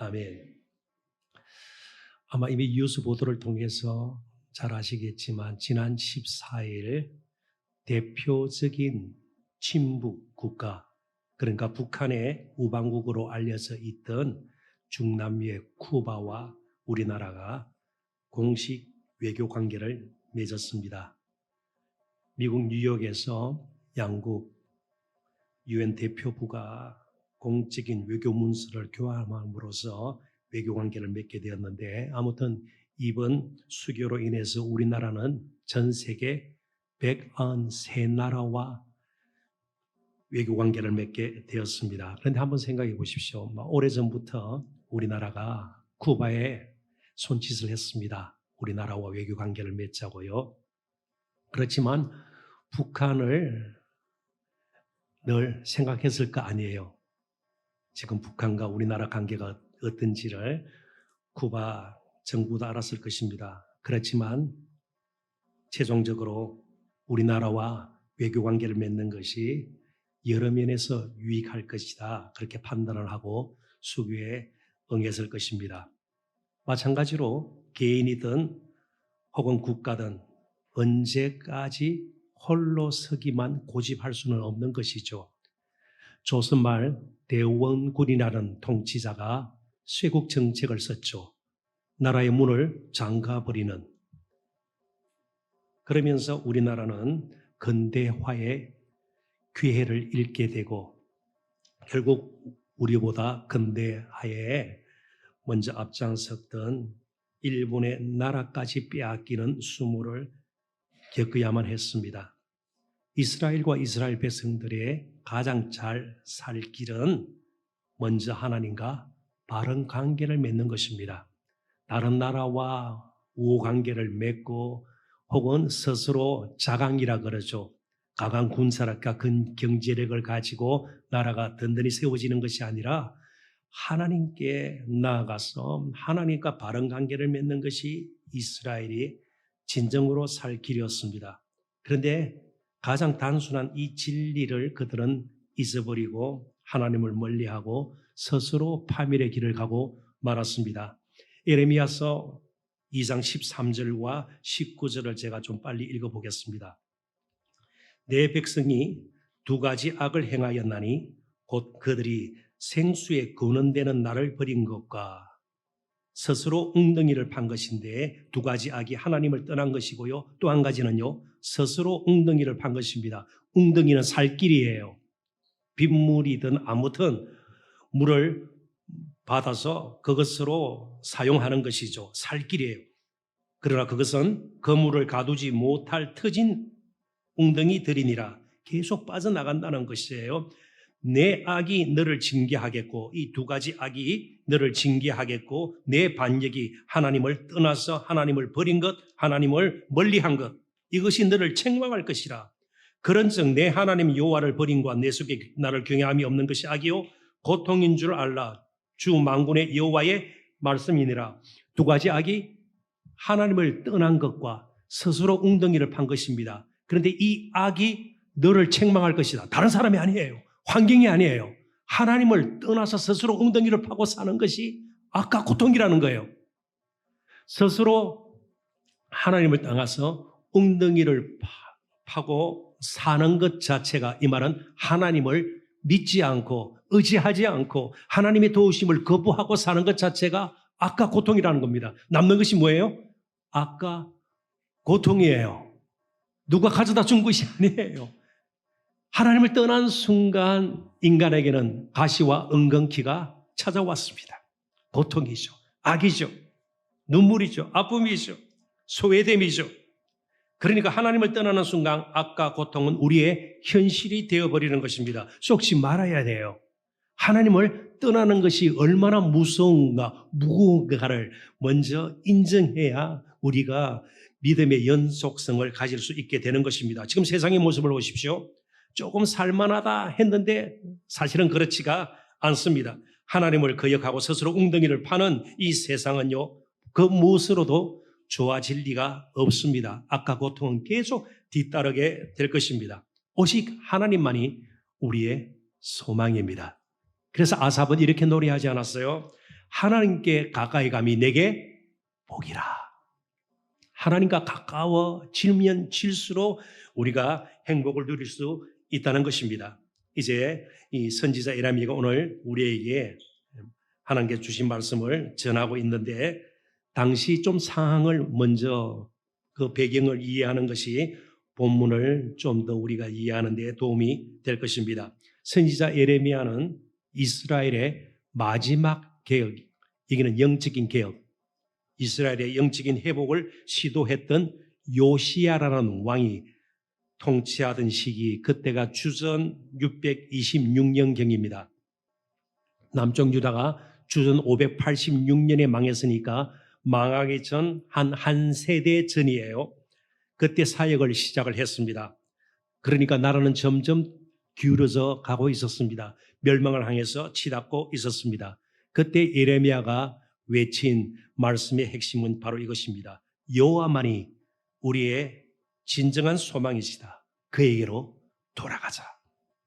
아멘. 아마 이미 뉴스 보도를 통해서 잘 아시겠지만 지난 14일 대표적인 친북 국가, 그러니까 북한의 우방국으로 알려져 있던 중남미의 쿠바와 우리나라가 공식 외교 관계를 맺었습니다. 미국 뉴욕에서 양국 유엔 대표부가 공적인 외교 문서를 교환함으로써 외교 관계를 맺게 되었는데, 아무튼 이번 수교로 인해서 우리나라는 전 세계 193나라와 외교 관계를 맺게 되었습니다. 그런데 한번 생각해 보십시오. 오래전부터 우리나라가 쿠바에 손짓을 했습니다. 우리나라와 외교 관계를 맺자고요. 그렇지만 북한을 늘 생각했을 거 아니에요. 지금 북한과 우리나라 관계가 어떤지를 쿠바 정부도 알았을 것입니다. 그렇지만 최종적으로 우리나라와 외교 관계를 맺는 것이 여러 면에서 유익할 것이다, 그렇게 판단을 하고 수교에 응했을 것입니다. 마찬가지로 개인이든 혹은 국가든 언제까지 홀로 서기만 고집할 수는 없는 것이죠. 조선말 대원군이라는 통치자가 쇄국 정책을 썼죠. 나라의 문을 잠가버리는. 그러면서 우리나라는 근대화의 기회를 잃게 되고 결국 우리보다 근대화에 먼저 앞장섰던 일본의 나라까지 빼앗기는 수모를 겪어야만 했습니다. 이스라엘과 이스라엘 백성들의 가장 잘 살 길은 먼저 하나님과 바른 관계를 맺는 것입니다. 다른 나라와 우호 관계를 맺고 혹은 스스로 자강이라 그러죠. 강한 군사력과 경제력을 가지고 나라가 든든히 세워지는 것이 아니라 하나님께 나아가서 하나님과 바른 관계를 맺는 것이 이스라엘이 진정으로 살 길이었습니다. 그런데 가장 단순한 이 진리를 그들은 잊어버리고 하나님을 멀리하고 스스로 파멸의 길을 가고 말았습니다. 예레미야서 2장 13절과 19절을 제가 좀 빨리 읽어보겠습니다. 내 백성이 두 가지 악을 행하였나니 곧 그들이 생수에 근원되는 나를 버린 것과 스스로 웅덩이를 판 것인데, 두 가지 악이 하나님을 떠난 것이고요. 또 한 가지는요, 스스로 웅덩이를 판 것입니다. 웅덩이는 살 길이에요. 빗물이든 아무튼 물을 받아서 그것으로 사용하는 것이죠. 살 길이에요. 그러나 그것은 그 물을 가두지 못할 터진 웅덩이들이니라. 계속 빠져나간다는 것이에요. 내 악이 너를 징계하겠고, 이 두 가지 악이 너를 징계하겠고, 내 반역이 하나님을 떠나서 하나님을 버린 것, 하나님을 멀리한 것, 이것이 너를 책망할 것이라. 그런즉 내 하나님 여호와를 버림과 내 속에 나를 경외함이 없는 것이 악이요 고통인 줄 알라. 주 만군의 여호와의 말씀이니라. 두 가지 악이 하나님을 떠난 것과 스스로 웅덩이를 판 것입니다. 그런데 이 악이 너를 책망할 것이다. 다른 사람이 아니에요. 환경이 아니에요. 하나님을 떠나서 스스로 웅덩이를 파고 사는 것이 악과 고통이라는 거예요. 스스로 하나님을 떠나서 웅덩이를 파고 사는 것 자체가, 이 말은 하나님을 믿지 않고 의지하지 않고 하나님의 도우심을 거부하고 사는 것 자체가 악과 고통이라는 겁니다. 남는 것이 뭐예요? 악과 고통이에요. 누가 가져다 준 것이 아니에요. 하나님을 떠난 순간 인간에게는 가시와 엉겅퀴가 찾아왔습니다. 고통이죠. 악이죠. 눈물이죠. 아픔이죠. 소외됨이죠. 그러니까 하나님을 떠나는 순간 악과 고통은 우리의 현실이 되어버리는 것입니다. 속지 말아야 돼요. 하나님을 떠나는 것이 얼마나 무서운가, 무거운가를 먼저 인정해야 우리가 믿음의 연속성을 가질 수 있게 되는 것입니다. 지금 세상의 모습을 보십시오. 조금 살만하다 했는데 사실은 그렇지가 않습니다. 하나님을 거역하고 스스로 웅덩이를 파는 이 세상은요, 그 무엇으로도 좋아질 리가 없습니다. 악과 고통은 계속 뒤따르게 될 것입니다. 오직 하나님만이 우리의 소망입니다. 그래서 아삽은 이렇게 노래하지 않았어요? 하나님께 가까이 감이 내게 복이라. 하나님과 가까워지면 질수록 우리가 행복을 누릴 수 있다는 것입니다. 이제 이 선지자 예레미야가 오늘 우리에게 하나님께 주신 말씀을 전하고 있는데, 당시 좀 상황을 먼저 그 배경을 이해하는 것이 본문을 좀 더 우리가 이해하는 데 도움이 될 것입니다. 선지자 예레미야는 이스라엘의 마지막 개혁, 여기는 영적인 개혁, 이스라엘의 영적인 회복을 시도했던 요시야라는 왕이 통치하던 시기, 그때가 주전 626년경입니다. 남쪽 유다가 주전 586년에 망했으니까 망하기 전 한 세대 전이에요. 그때 사역을 시작을 했습니다. 그러니까 나라는 점점 기울어져 가고 있었습니다. 멸망을 향해서 치닫고 있었습니다. 그때 예레미야가 외친 말씀의 핵심은 바로 이것입니다. 여호와만이 우리의 진정한 소망이시다. 그에게로 돌아가자.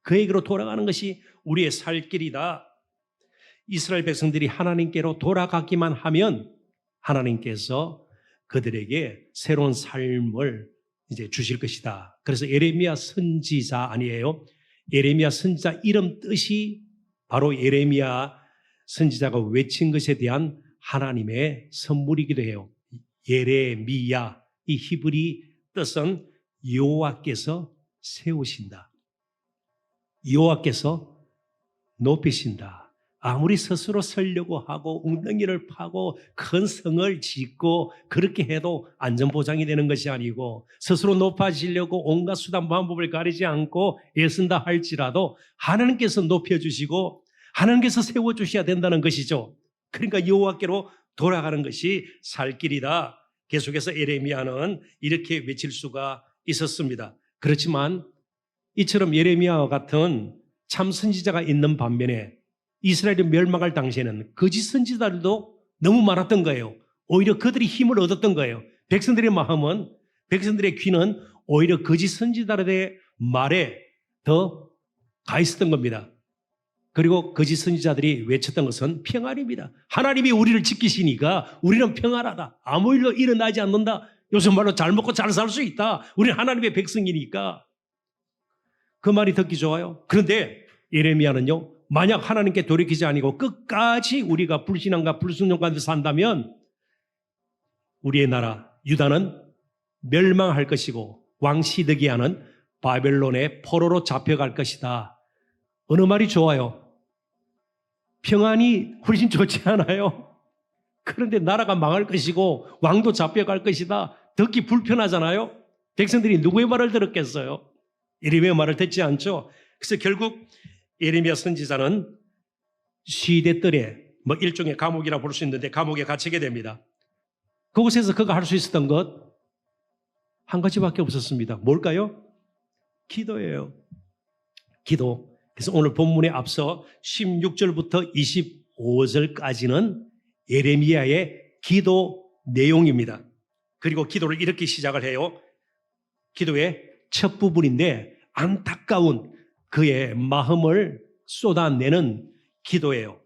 그에게로 돌아가는 것이 우리의 살 길이다. 이스라엘 백성들이 하나님께로 돌아가기만 하면 하나님께서 그들에게 새로운 삶을 이제 주실 것이다. 그래서 예레미야 선지자 아니에요. 예레미야 선지자 이름 뜻이 바로 예레미야 선지자가 외친 것에 대한 하나님의 선물이기도 해요. 예레미야, 이 히브리 뜻은 여호와께서 세우신다. 여호와께서 높이신다. 아무리 스스로 서려고 하고 웅덩이를 파고 큰 성을 짓고 그렇게 해도 안전보장이 되는 것이 아니고, 스스로 높아지려고 온갖 수단 방법을 가리지 않고 애쓴다 할지라도 하나님께서 높여주시고 하나님께서 세워주셔야 된다는 것이죠. 그러니까 여호와께로 돌아가는 것이 살 길이다. 계속해서 예레미야는 이렇게 외칠 수가 있었습니다. 그렇지만 이처럼 예레미야와 같은 참 선지자가 있는 반면에 이스라엘이 멸망할 당시에는 거짓 선지자들도 너무 많았던 거예요. 오히려 그들이 힘을 얻었던 거예요. 백성들의 마음은, 백성들의 귀는 오히려 거짓 선지자들의 말에 더 가 있었던 겁니다. 그리고 거짓 선지자들이 외쳤던 것은 평안입니다. 하나님이 우리를 지키시니까 우리는 평안하다. 아무 일도 일어나지 않는다. 요즘 말로 잘 먹고 잘 살 수 있다. 우리는 하나님의 백성이니까. 그 말이 듣기 좋아요. 그런데 예레미야는요, 만약 하나님께 돌이키지 아니고 끝까지 우리가 불신앙과 불순종 가운데 산다면 우리의 나라 유다는 멸망할 것이고 왕 시드기야는 바벨론의 포로로 잡혀갈 것이다. 어느 말이 좋아요? 평안이 훨씬 좋지 않아요? 그런데 나라가 망할 것이고 왕도 잡혀갈 것이다. 듣기 불편하잖아요? 백성들이 누구의 말을 들었겠어요? 예레미야 말을 듣지 않죠? 그래서 결국 예레미야 선지자는 시대뜰에, 일종의 감옥이라 볼 수 있는데 감옥에 갇히게 됩니다. 그곳에서 그가 할 수 있었던 것 한 가지밖에 없었습니다. 뭘까요? 기도예요. 기도. 그래서 오늘 본문에 앞서 16절부터 25절까지는 예레미야의 기도 내용입니다. 그리고 기도를 이렇게 시작을 해요. 기도의 첫 부분인데 안타까운 그의 마음을 쏟아내는 기도예요.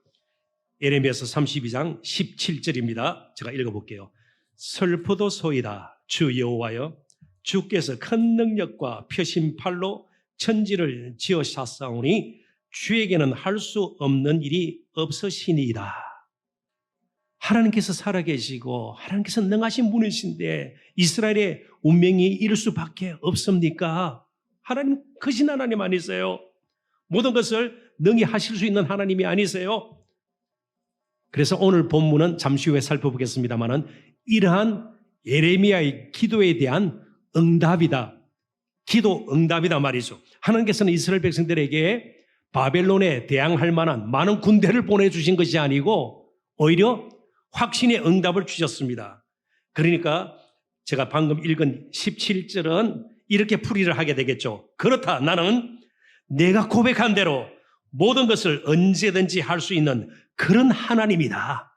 예레미야서 32장 17절입니다. 제가 읽어볼게요. 슬프도소이다. 주 여호와여, 주께서 큰 능력과 표심팔로 천지를 지으셨사오니 주에게는 할 수 없는 일이 없으시니이다. 하나님께서 살아계시고 하나님께서 능하신 분이신데 이스라엘의 운명이 이럴 수밖에 없습니까? 하나님 크신 하나님 아니세요? 모든 것을 능히 하실 수 있는 하나님이 아니세요? 그래서 오늘 본문은 잠시 후에 살펴보겠습니다만은 이러한 예레미야의 기도에 대한 응답이다. 기도 응답이다 말이죠. 하나님께서는 이스라엘 백성들에게 바벨론에 대항할 만한 많은 군대를 보내주신 것이 아니고 오히려 확신의 응답을 주셨습니다. 그러니까 제가 방금 읽은 17절은 이렇게 풀이를 하게 되겠죠. 그렇다. 나는 내가 고백한 대로 모든 것을 언제든지 할 수 있는 그런 하나님이다.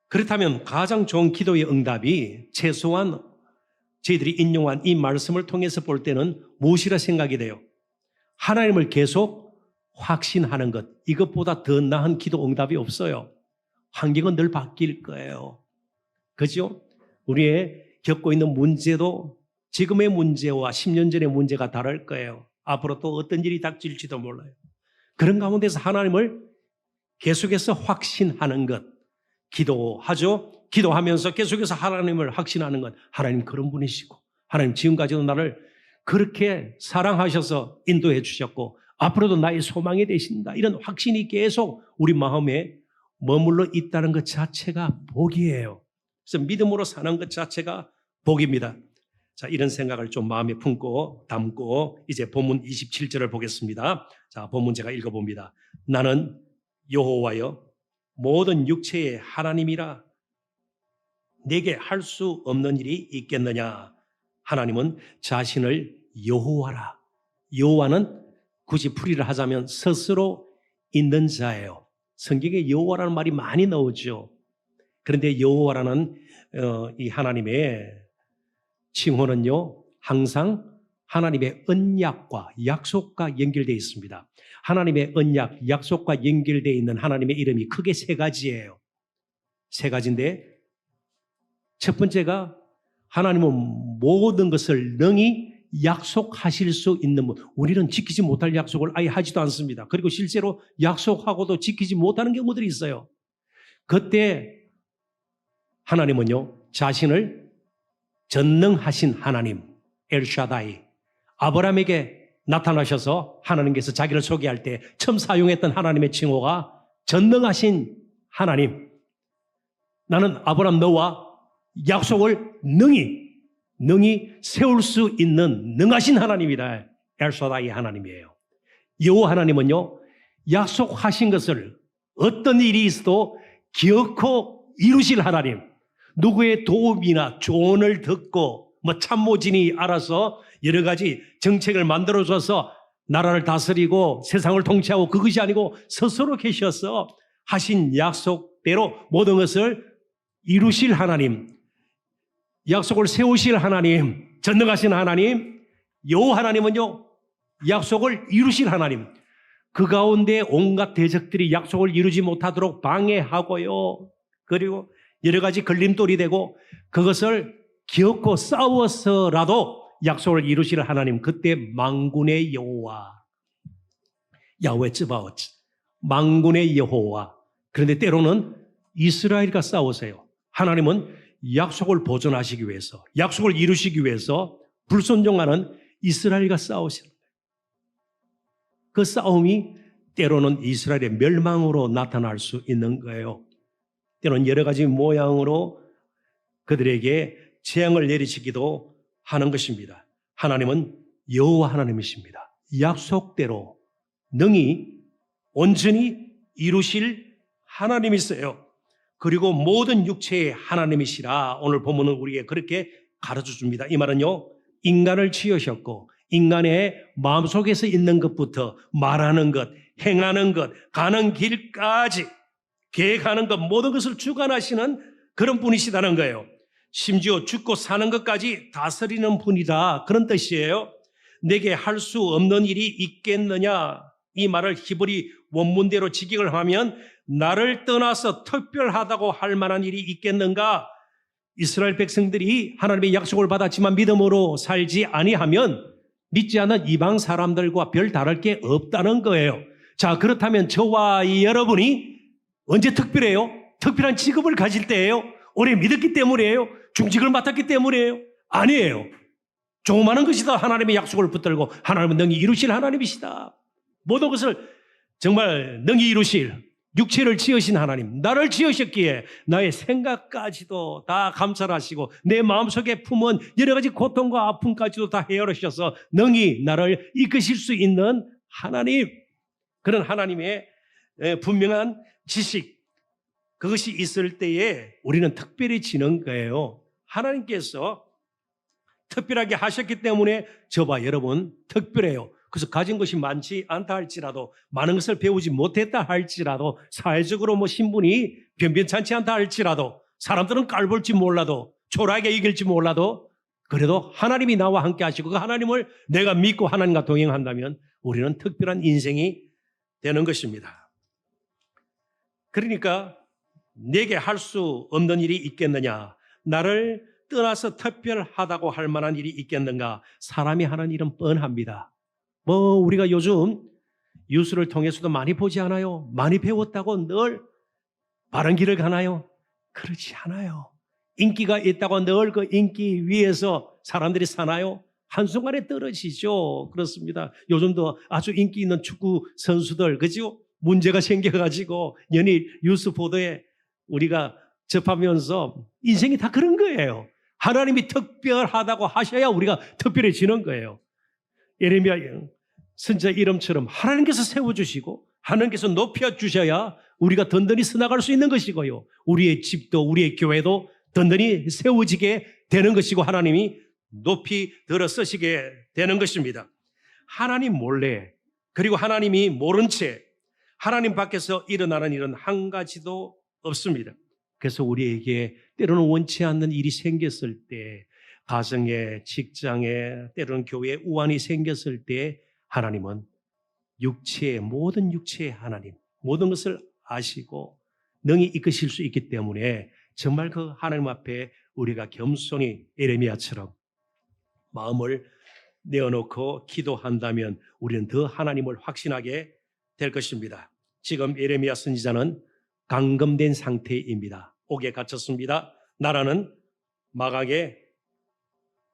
그렇다면 가장 좋은 기도의 응답이 최소한 저희들이 인용한 이 말씀을 통해서 볼 때는 무엇이라 생각이 돼요? 하나님을 계속 확신하는 것, 이것보다 더 나은 기도 응답이 없어요. 환경은 늘 바뀔 거예요. 그죠? 우리의 겪고 있는 문제도 지금의 문제와 10년 전의 문제가 다를 거예요. 앞으로 또 어떤 일이 닥칠지도 몰라요. 그런 가운데서 하나님을 계속해서 확신하는 것, 기도하죠. 기도하면서 계속해서 하나님을 확신하는 것, 하나님 그런 분이시고 하나님 지금까지도 나를 그렇게 사랑하셔서 인도해 주셨고 앞으로도 나의 소망이 되신다. 이런 확신이 계속 우리 마음에 머물러 있다는 것 자체가 복이에요. 그래서 믿음으로 사는 것 자체가 복입니다. 자, 이런 생각을 좀 마음에 품고 담고 이제 본문 27절을 보겠습니다. 자, 본문 제가 읽어봅니다. 나는 여호와여 모든 육체의 하나님이라 내게 할 수 없는 일이 있겠느냐. 하나님은 자신을 여호와라. 여호와는 굳이 풀이를 하자면 스스로 있는 자예요. 성경에 여호와라는 말이 많이 나오죠. 그런데 여호와라는 이 하나님의 칭호는요, 항상 하나님의 언약과 약속과 연결되어 있습니다. 하나님의 언약, 약속과 연결되어 있는 하나님의 이름이 크게 세 가지예요. 세 가지인데 첫 번째가 하나님은 모든 것을 능히 약속하실 수 있는 분. 우리는 지키지 못할 약속을 아예 하지도 않습니다. 그리고 실제로 약속하고도 지키지 못하는 경우들이 있어요. 그때 하나님은요, 자신을 전능하신 하나님, 엘샤다이, 아브라함에게 나타나셔서 하나님께서 자기를 소개할 때 처음 사용했던 하나님의 칭호가 전능하신 하나님. 나는 아브라함 너와 약속을 능히 세울 수 있는 능하신 하나님이다. 엘샤다이 하나님이에요. 여호와 하나님은요, 약속하신 것을 어떤 일이 있어도 기어코 이루실 하나님. 누구의 도움이나 조언을 듣고 참모진이 알아서 여러 가지 정책을 만들어줘서 나라를 다스리고 세상을 통치하고 그것이 아니고 스스로 계셔서 하신 약속대로 모든 것을 이루실 하나님, 약속을 세우실 하나님, 전능하신 하나님, 여호와 하나님은요, 약속을 이루실 하나님. 그 가운데 온갖 대적들이 약속을 이루지 못하도록 방해하고요. 그리고 여러 가지 걸림돌이 되고 그것을 기어코 싸워서라도 약속을 이루실 하나님. 그때 만군의 여호와, 야훼 츠바옷, 만군의 여호와. 그런데 때로는 이스라엘과 싸우세요. 하나님은 약속을 보존하시기 위해서, 약속을 이루시기 위해서 불순종하는 이스라엘과 싸우십니다. 그 싸움이 때로는 이스라엘의 멸망으로 나타날 수 있는 거예요. 때로는 여러 가지 모양으로 그들에게 재앙을 내리시기도 하는 것입니다. 하나님은 여호와 하나님이십니다. 약속대로 능히 온전히 이루실 하나님이세요. 그리고 모든 육체의 하나님이시라 오늘 본문은 우리에게 그렇게 가르쳐 줍니다. 이 말은요, 인간을 지으셨고 인간의 마음속에서 있는 것부터 말하는 것, 행하는 것, 가는 길까지 계획하는 것, 모든 것을 주관하시는 그런 분이시다는 거예요. 심지어 죽고 사는 것까지 다스리는 분이다, 그런 뜻이에요. 내게 할 수 없는 일이 있겠느냐, 이 말을 히브리 원문대로 직역을 하면 나를 떠나서 특별하다고 할 만한 일이 있겠는가? 이스라엘 백성들이 하나님의 약속을 받았지만 믿음으로 살지 아니하면 믿지 않는 이방 사람들과 별 다를 게 없다는 거예요. 자, 그렇다면 저와 여러분이 언제 특별해요? 특별한 직업을 가질 때예요? 오래 믿었기 때문이에요? 중직을 맡았기 때문이에요? 아니에요. 조그마한 것이다. 하나님의 약속을 붙들고 하나님은 능히 이루실 하나님이시다. 모든 것을 정말 능히 이루실, 육체를 지으신 하나님, 나를 지으셨기에 나의 생각까지도 다 감찰하시고 내 마음속에 품은 여러 가지 고통과 아픔까지도 다 헤아리셔서 능히 나를 이끄실 수 있는 하나님, 그런 하나님의 분명한 지식, 그것이 있을 때에 우리는 특별해지는 거예요. 하나님께서 특별하게 하셨기 때문에 저와 여러분 특별해요. 그래서 가진 것이 많지 않다 할지라도, 많은 것을 배우지 못했다 할지라도, 사회적으로 신분이 변변찮지 않다 할지라도, 사람들은 깔볼지 몰라도, 초라하게 이길지 몰라도, 그래도 하나님이 나와 함께 하시고 그 하나님을 내가 믿고 하나님과 동행한다면 우리는 특별한 인생이 되는 것입니다. 그러니까 내게 할 수 없는 일이 있겠느냐? 나를 떠나서 특별하다고 할 만한 일이 있겠는가? 사람이 하는 일은 뻔합니다. 우리가 요즘 뉴스를 통해서도 많이 보지 않아요? 많이 배웠다고 늘 바른 길을 가나요? 그렇지 않아요. 인기가 있다고 늘 그 인기 위에서 사람들이 사나요? 한순간에 떨어지죠. 그렇습니다. 요즘도 아주 인기 있는 축구 선수들, 그죠? 문제가 생겨가지고 연일 뉴스 보도에 우리가 접하면서 인생이 다 그런 거예요. 하나님이 특별하다고 하셔야 우리가 특별해지는 거예요. 예레미야 선지자 이름처럼 하나님께서 세워주시고 하나님께서 높여주셔야 우리가 든든히 서나갈 수 있는 것이고요. 우리의 집도 우리의 교회도 든든히 세워지게 되는 것이고 하나님이 높이 들어 쓰시게 되는 것입니다. 하나님 몰래 그리고 하나님이 모른 채 하나님 밖에서 일어나는 일은 한 가지도 없습니다. 그래서 우리에게 때로는 원치 않는 일이 생겼을 때 가정에 직장에 때로는 교회에 우환이 생겼을 때 하나님은 모든 육체의 하나님 모든 것을 아시고 능히 이끄실 수 있기 때문에 정말 그 하나님 앞에 우리가 겸손히 예레미야처럼 마음을 내어놓고 기도한다면 우리는 더 하나님을 확신하게 될 것입니다. 지금 예레미야 선지자는 감금된 상태입니다. 옥에 갇혔습니다. 나라는 망하게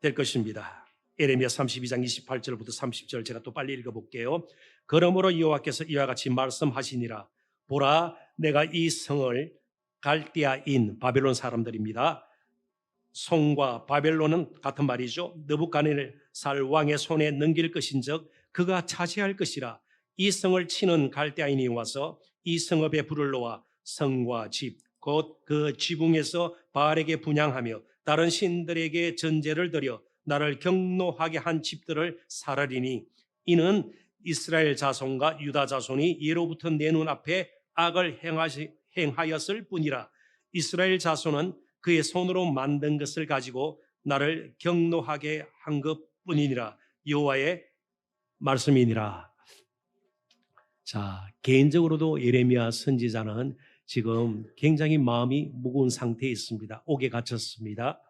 될 것입니다. 예레미야 32장 28절부터 30절 제가 또 빨리 읽어볼게요. 그러므로 여호와께서 이와 같이 말씀하시니라. 보라, 내가 이 성을 갈대아인 바벨론 사람들입니다. 송과 바벨론은 같은 말이죠. 느부갓네살 왕의 손에 넘길 것인즉 그가 차지할 것이라. 이 성을 치는 갈대아인이 와서 이 성읍에 불을 놓아 성과 집 곧 그 지붕에서 바알에게 분향하며 다른 신들에게 전제를 드려 나를 경노하게 한 집들을 살으리니 이는 이스라엘 자손과 유다 자손이 예로부터 내 눈앞에 악을 행하였을 뿐이라. 이스라엘 자손은 그의 손으로 만든 것을 가지고 나를 경노하게 한 것뿐이니라. 여호와의 말씀이니라. 자, 개인적으로도 예레미야 선지자는 지금 굉장히 마음이 무거운 상태에 있습니다. 옥에 갇혔습니다.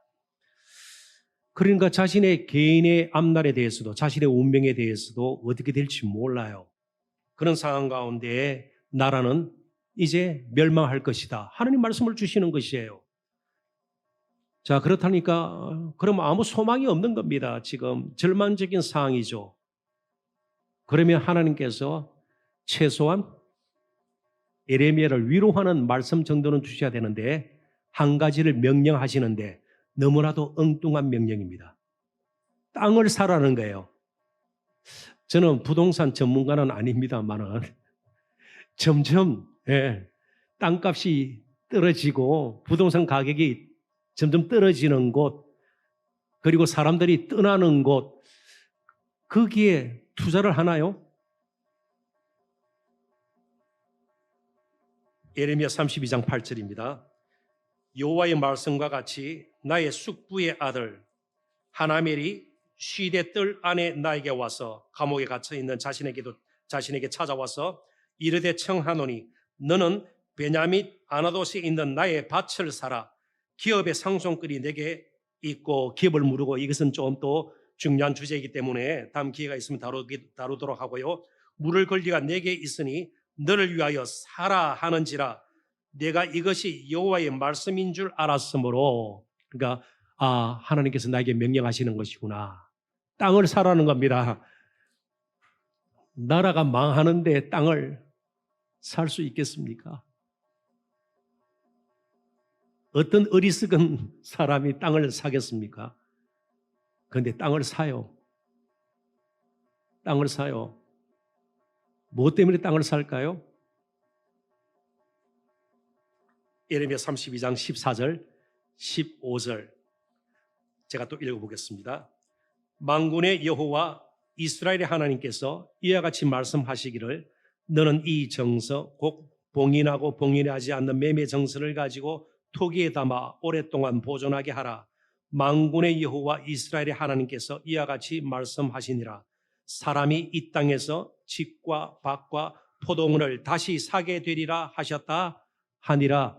그러니까 자신의 개인의 앞날에 대해서도 자신의 운명에 대해서도 어떻게 될지 몰라요. 그런 상황 가운데 나라는 이제 멸망할 것이다. 하나님 말씀을 주시는 것이에요. 자, 그렇다니까 그럼 아무 소망이 없는 겁니다. 지금 절망적인 상황이죠. 그러면 하나님께서 최소한 예레미야를 위로하는 말씀 정도는 주셔야 되는데 한 가지를 명령하시는데 너무나도 엉뚱한 명령입니다. 땅을 사라는 거예요. 저는 부동산 전문가는 아닙니다만은 점점 땅값이 떨어지고 부동산 가격이 점점 떨어지는 곳 그리고 사람들이 떠나는 곳 거기에 투자를 하나요? 예레미야 32장 8절입니다. 여호와의 말씀과 같이 나의 숙부의 아들 하나멜이 시대 뜰 안에 나에게 와서 감옥에 갇혀 있는 자신에게 찾아와서 이르되 청하노니 너는 베냐민 아나돗에 있는 나의 밭을 사라. 기업의 상속권이 내게 있고 기업을 무르고 이것은 좀 또 중요한 주제이기 때문에 다음 기회가 있으면 다루도록 하고요. 물을 권리가 내게 있으니 너를 위하여 사라 하는지라. 내가 이것이 여호와의 말씀인 줄 알았으므로 그러니까 하나님께서 나에게 명령하시는 것이구나. 땅을 사라는 겁니다. 나라가 망하는데 땅을 살 수 있겠습니까? 어떤 어리석은 사람이 땅을 사겠습니까? 그런데 땅을 사요. 땅을 사요. 무엇 때문에 땅을 살까요? 예레미야 32장 14절, 15절 제가 또 읽어보겠습니다. 만군의 여호와 이스라엘의 하나님께서 이와 같이 말씀하시기를 너는 이 정서 곧 봉인하고 봉인하지 않는 매매 정서를 가지고 토기에 담아 오랫동안 보존하게 하라. 만군의 여호와 이스라엘의 하나님께서 이와 같이 말씀하시니라. 사람이 이 땅에서 집과 밭과 포도원을 다시 사게 되리라 하셨다 하니라.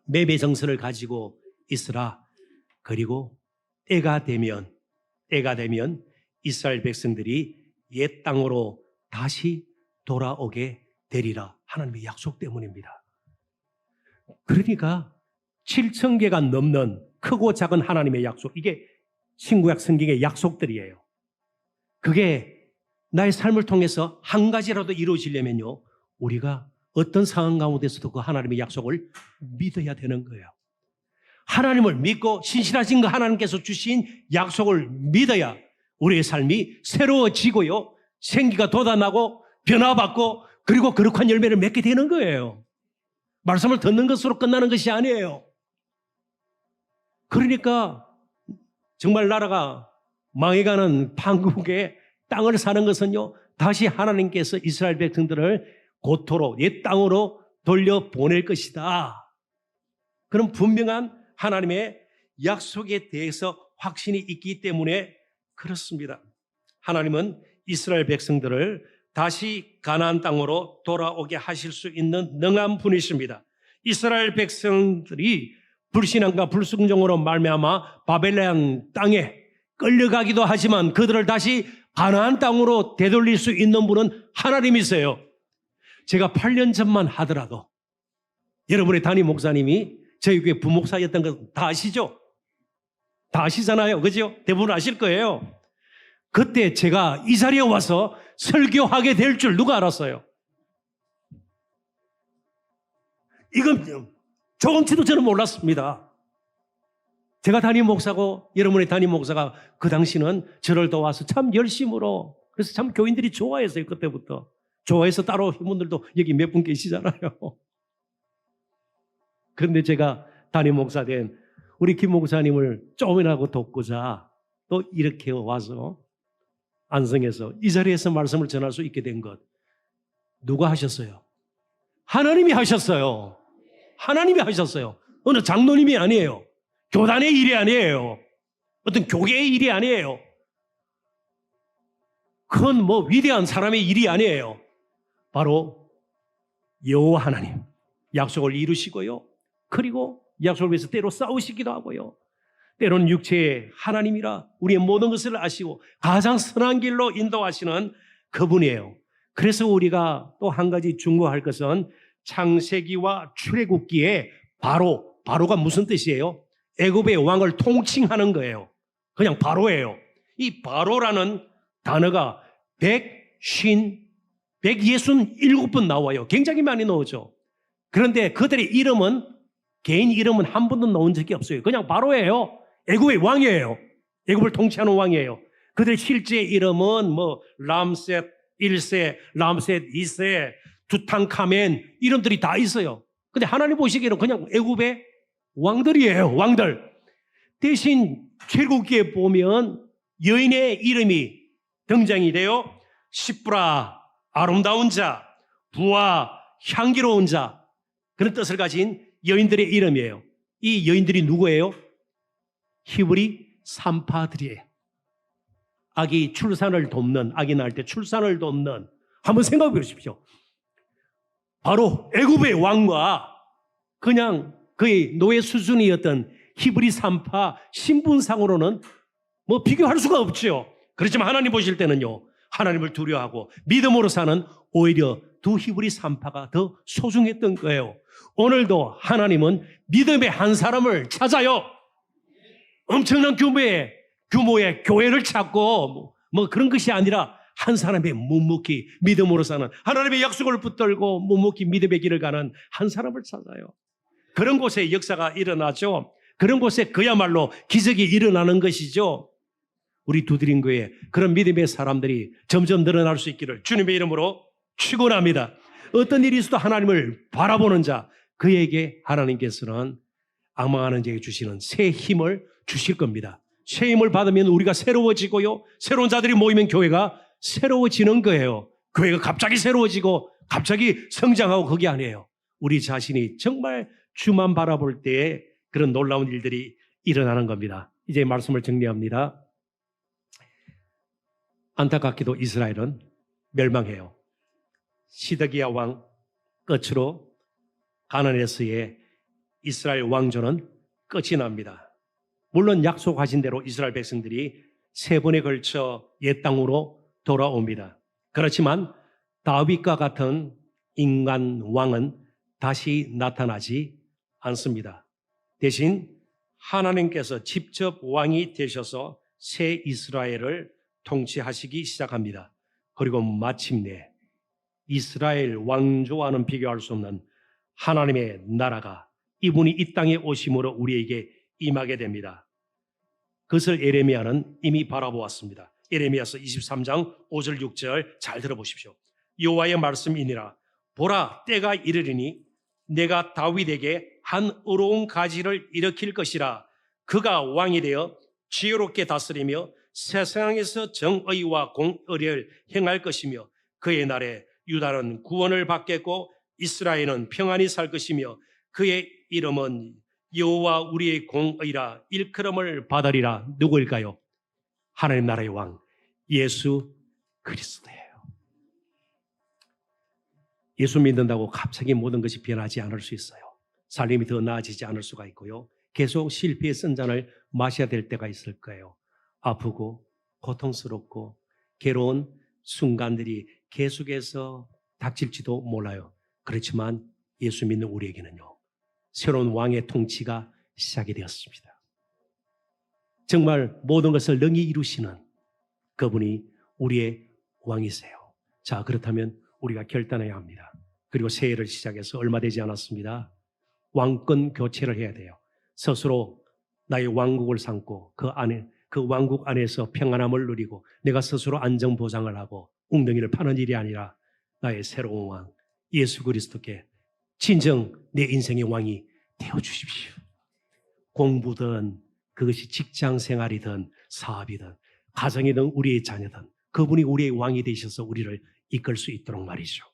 매매정서를 가지고 있으라. 그리고 때가 되면 이스라엘 백성들이 옛 땅으로 다시 돌아오게 되리라. 하나님의 약속 때문입니다. 그러니까 7,000개가 넘는 크고 작은 하나님의 약속, 이게 신구약 성경의 약속들이에요. 그게 나의 삶을 통해서 한 가지라도 이루어지려면요, 우리가 어떤 상황 가운데서도 그 하나님의 약속을 믿어야 되는 거예요. 하나님을 믿고 신실하신 그 하나님께서 주신 약속을 믿어야 우리의 삶이 새로워지고요, 생기가 돋아나고 변화받고 그리고 거룩한 열매를 맺게 되는 거예요. 말씀을 듣는 것으로 끝나는 것이 아니에요. 그러니까 정말 나라가 망해가는 판국에 땅을 사는 것은요, 다시 하나님께서 이스라엘 백성들을 고토로 옛 땅으로 돌려보낼 것이다. 그런 분명한 하나님의 약속에 대해서 확신이 있기 때문에 그렇습니다. 하나님은 이스라엘 백성들을 다시 가나안 땅으로 돌아오게 하실 수 있는 능한 분이십니다. 이스라엘 백성들이 불신앙과 불순종으로 말미암아 바벨론 땅에 끌려가기도 하지만 그들을 다시 가나안 땅으로 되돌릴 수 있는 분은 하나님이세요. 제가 8년 전만 하더라도 여러분의 담임 목사님이 저희 교회 부목사였던 거 다 아시죠? 다 아시잖아요. 그죠? 대부분 아실 거예요. 그때 제가 이 자리에 와서 설교하게 될 줄 누가 알았어요? 이건 조금치도 저는 몰랐습니다. 제가 담임 목사고 여러분의 담임 목사가 그 당시는 저를 도와서 참 열심으로, 그래서 참 교인들이 좋아했어요. 그때부터. 좋아해서 따라오신 분들도 여기 몇 분 계시잖아요. 그런데 제가 담임 목사 된 우리 김 목사님을 조금이라도 돕고자 또 이렇게 와서 안성에서 이 자리에서 말씀을 전할 수 있게 된 것, 누가 하셨어요? 하나님이 하셨어요. 하나님이 하셨어요. 어느 장로님이 아니에요. 교단의 일이 아니에요. 어떤 교계의 일이 아니에요. 그건 뭐 위대한 사람의 일이 아니에요. 바로 여호와 하나님 약속을 이루시고요, 그리고 약속을 위해서 때로 싸우시기도 하고요, 때로는 육체의 하나님이라 우리의 모든 것을 아시고 가장 선한 길로 인도하시는 그분이에요. 그래서 우리가 또 한 가지 중요할 것은 창세기와 출애굽기에 바로가 무슨 뜻이에요? 애굽의 왕을 통칭하는 거예요. 그냥 바로예요. 이 바로라는 단어가 167번 나와요. 굉장히 많이 나오죠. 그런데 그들의 이름은, 개인 이름은 한 번도 나온 적이 없어요. 그냥 바로예요. 애굽의 왕이에요. 애굽을 통치하는 왕이에요. 그들의 실제 이름은 뭐 람셋 1세, 람셋 2세, 두탕카멘 이름들이 다 있어요. 근데 하나님 보시기에는 그냥 애굽의 왕들이에요. 왕들. 대신 출애굽기에 보면 여인의 이름이 등장이 돼요. 시브라, 아름다운 자, 부와 향기로운 자, 그런 뜻을 가진 여인들의 이름이에요. 이 여인들이 누구예요? 히브리 산파들이에요. 아기 출산을 돕는, 아기 낳을 때 출산을 돕는, 한번 생각해 보십시오. 바로 애굽의 왕과 그냥 그의 노예 수준이었던 히브리 산파 신분상으로는 뭐 비교할 수가 없죠. 그렇지만 하나님 보실 때는요, 하나님을 두려워하고 믿음으로 사는 오히려 두 히브리 산파가 더 소중했던 거예요. 오늘도 하나님은 믿음의 한 사람을 찾아요. 엄청난 규모의 교회를 찾고 뭐 그런 것이 아니라 한 사람의 묵묵히 믿음으로 사는, 하나님의 약속을 붙들고 묵묵히 믿음의 길을 가는 한 사람을 찾아요. 그런 곳에 역사가 일어나죠. 그런 곳에 그야말로 기적이 일어나는 것이죠. 우리 두드림교회 그런 믿음의 사람들이 점점 늘어날 수 있기를 주님의 이름으로 축원합니다. 어떤 일이 있어도 하나님을 바라보는 자, 그에게 하나님께서는 악망하는 자에게 주시는 새 힘을 주실 겁니다. 새 힘을 받으면 우리가 새로워지고요, 새로운 자들이 모이면 교회가 새로워지는 거예요. 교회가 갑자기 새로워지고 갑자기 성장하고 그게 아니에요. 우리 자신이 정말 주만 바라볼 때에 그런 놀라운 일들이 일어나는 겁니다. 이제 말씀을 정리합니다. 안타깝게도 이스라엘은 멸망해요. 시드기야 왕 끝으로 가나안에서의 이스라엘 왕조는 끝이 납니다. 물론 약속하신 대로 이스라엘 백성들이 3번에 걸쳐 옛 땅으로 돌아옵니다. 그렇지만 다윗과 같은 인간 왕은 다시 나타나지 않습니다. 대신 하나님께서 직접 왕이 되셔서 새 이스라엘을 통치하시기 시작합니다. 그리고 마침내 이스라엘 왕조와는 비교할 수 없는 하나님의 나라가 이분이 이 땅에 오심으로 우리에게 임하게 됩니다. 그것을 예레미야는 이미 바라보았습니다. 예레미야서 23장 5절 6절 잘 들어보십시오. 여호와의 말씀이니라. 보라, 때가 이르리니 내가 다윗에게 한 의로운 가지를 일으킬 것이라. 그가 왕이 되어 지혜롭게 다스리며 세상에서 정의와 공의를 행할 것이며 그의 날에 유다는 구원을 받겠고 이스라엘은 평안히 살 것이며 그의 이름은 여호와 우리의 공의라 일컬음을 받으리라. 누구일까요? 하나님 나라의 왕 예수 그리스도예요. 예수 믿는다고 갑자기 모든 것이 변하지 않을 수 있어요. 삶이 더 나아지지 않을 수가 있고요. 계속 실패의 쓴잔을 마셔야 될 때가 있을 거예요. 아프고 고통스럽고 괴로운 순간들이 계속해서 닥칠지도 몰라요. 그렇지만 예수 믿는 우리에게는요, 새로운 왕의 통치가 시작이 되었습니다. 정말 모든 것을 능히 이루시는 그분이 우리의 왕이세요. 자, 그렇다면 우리가 결단해야 합니다. 그리고 새해를 시작해서 얼마 되지 않았습니다. 왕권 교체를 해야 돼요. 스스로 나의 왕국을 삼고 그 왕국 안에서 평안함을 누리고 내가 스스로 안정 보장을 하고 웅덩이를 파는 일이 아니라 나의 새로운 왕 예수 그리스도께 진정 내 인생의 왕이 되어 주십시오. 공부든 그것이 직장 생활이든 사업이든 가정이든 우리의 자녀든 그분이 우리의 왕이 되셔서 우리를 이끌 수 있도록 말이죠.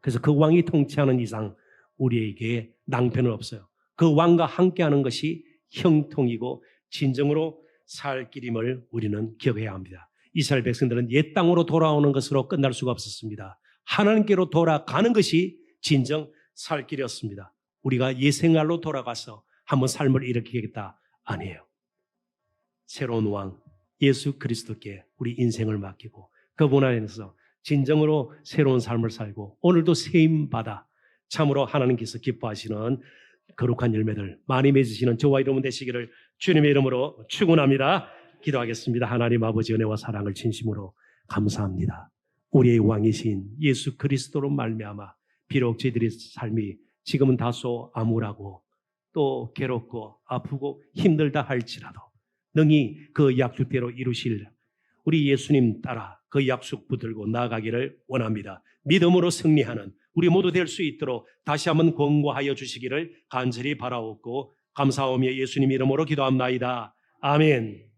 그래서 그 왕이 통치하는 이상 우리에게 낭패는 없어요. 그 왕과 함께하는 것이 형통이고 진정으로 살 길임을 우리는 기억해야 합니다. 이스라엘 백성들은 옛 땅으로 돌아오는 것으로 끝날 수가 없었습니다. 하나님께로 돌아가는 것이 진정 살 길이었습니다. 우리가 옛 생활로 돌아가서 한번 삶을 일으키겠다 아니에요. 새로운 왕 예수 그리스도께 우리 인생을 맡기고 그분 안에서 진정으로 새로운 삶을 살고 오늘도 세임 받아 참으로 하나님께서 기뻐하시는 거룩한 열매들 많이 맺으시는 저와 여러분 되시기를 주님의 이름으로 축원합니다. 기도하겠습니다. 하나님 아버지 은혜와 사랑을 진심으로 감사합니다. 우리의 왕이신 예수 그리스도로 말미암아 비록 저희들의 삶이 지금은 다소 암울하고 또 괴롭고 아프고 힘들다 할지라도 능히 그 약속대로 이루실 우리 예수님 따라 그 약속 붙들고 나아가기를 원합니다. 믿음으로 승리하는 우리 모두 될 수 있도록 다시 한번 권고하여 주시기를 간절히 바라옵고 감사하며 예수님 이름으로 기도합나이다. 아멘.